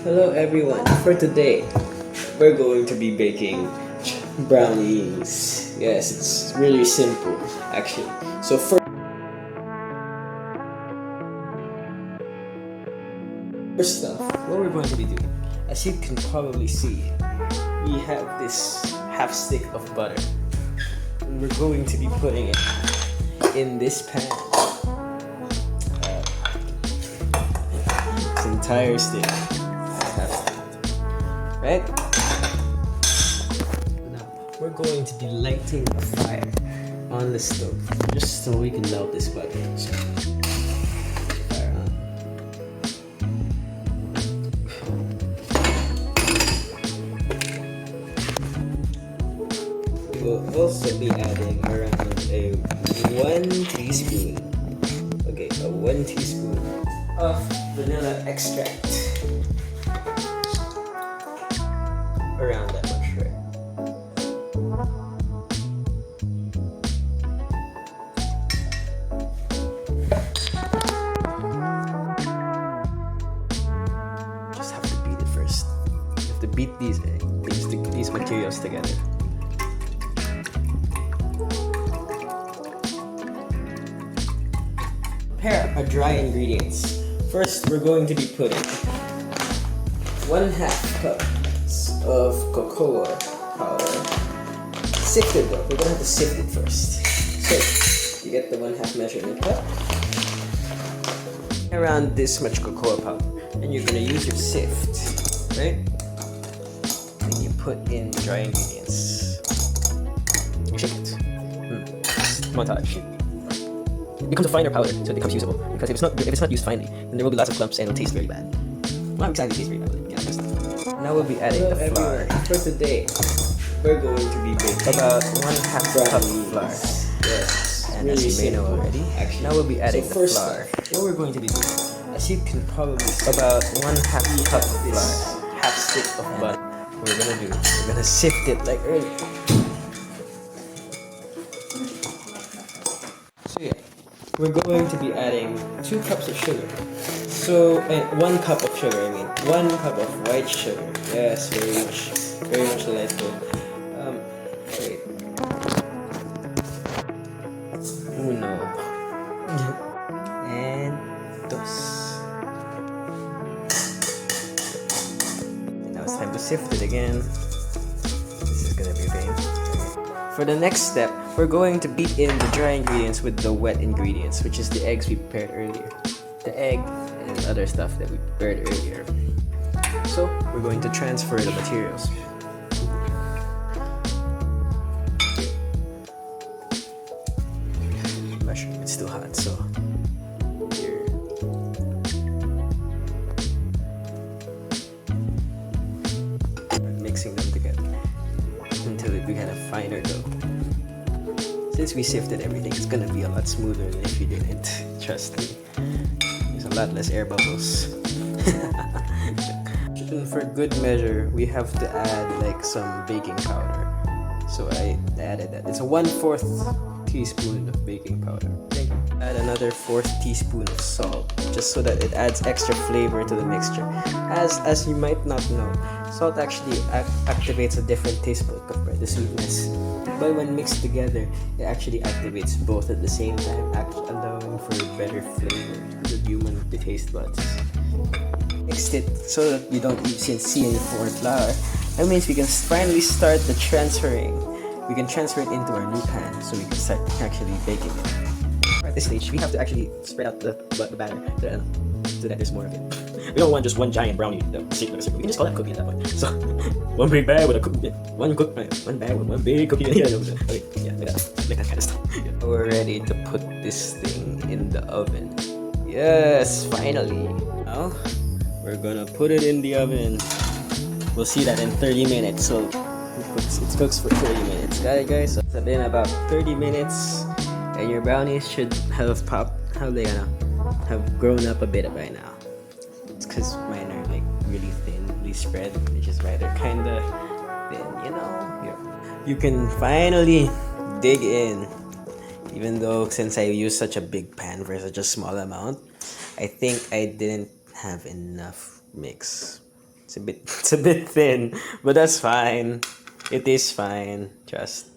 Hello everyone, for today we're going to be baking brownies. Yes, it's really simple actually. So first off, what we're going to be doing, as you can probably see, we have this half stick of butter. And we're going to be putting it in this pan. This entire stick. Right? Now, we're going to be lighting a fire on the stove just so we can melt this butter. So, fire on. We will also be adding around a 1 teaspoon. Okay, a 1 teaspoon of vanilla extract. Around that much, right? Just have to beat it first. You have to beat these materials together. Prepare our dry ingredients. First, we're going to be putting 1/2 cup of cocoa powder. Sifted though, we're gonna have to sift it first. So, you get the 1/2 measurement cup. Around this much cocoa powder. And you're gonna use your sift, right? And you put in the dry ingredients. Shake it. Montage. It becomes a finer powder, so it becomes usable. Because if it's not used finely, then there will be lots of clumps and it'll taste very bad. Well, I'm excited to taste very bad. Yeah, now we'll be adding the flour. For today, we're going to be baking about 1/2 cup of flour. Yes, and really as you may know already, actually, now we'll be adding the flour. What we're going to be doing, as you can probably see, about 1/2 cup of flour, half stick of butter. What we're gonna sift it like earlier. So yeah, we're going to be adding 2 cups of sugar. So, 1 cup of sugar, I mean. 1 cup of white sugar. Yes, very much delightful. Wait. Uno. And dos. Now it's time to sift it again. This is gonna be a pain. For the next step, we're going to beat in the dry ingredients with the wet ingredients, which is the eggs we prepared earlier. The egg and other stuff that we prepared earlier. So, we're going to transfer the materials. It's still hot, so here. Mixing them together until it becomes a finer dough. Since we sifted everything, it's gonna be a lot smoother than if you didn't. Trust me. There's a lot less air bubbles. And for good measure, we have to add like some baking powder. So I added that. It's a 1/4 teaspoon of baking powder. Add another 1/4 teaspoon of salt, just so that it adds extra flavor to the mixture. As you might not know, salt actually activates a different taste bud compared to sweetness. But when mixed together, it actually activates both at the same time, allowing for better flavor to the human taste buds. Mixed it so that you don't see any foreign flour. That means we can finally start the transferring. We can transfer it into our new pan so we can start actually baking it. At this stage, we have to actually spread out the batter so that there's more of it. We don't want just one giant brownie. We can just call that cookie at that point. So, one big bag with a cookie. One bag with one big cookie. Okay, yeah, like that kind of stuff. Yeah. We're ready to put this thing in the oven. Yes, finally. Now, we're gonna put it in the oven. We'll see that in 30 minutes. So it cooks for 30 minutes. Got it, guys? So it's been about 30 minutes, and your brownies should have popped. How they gonna have grown up a bit by now? It's because mine are like really thinly spread, which is why they're kinda thin. You know, you can finally dig in. Even though since I used such a big pan for such a small amount, I think I didn't have enough mix. It's a bit it's a bit thin, but that's fine. It is fine. Just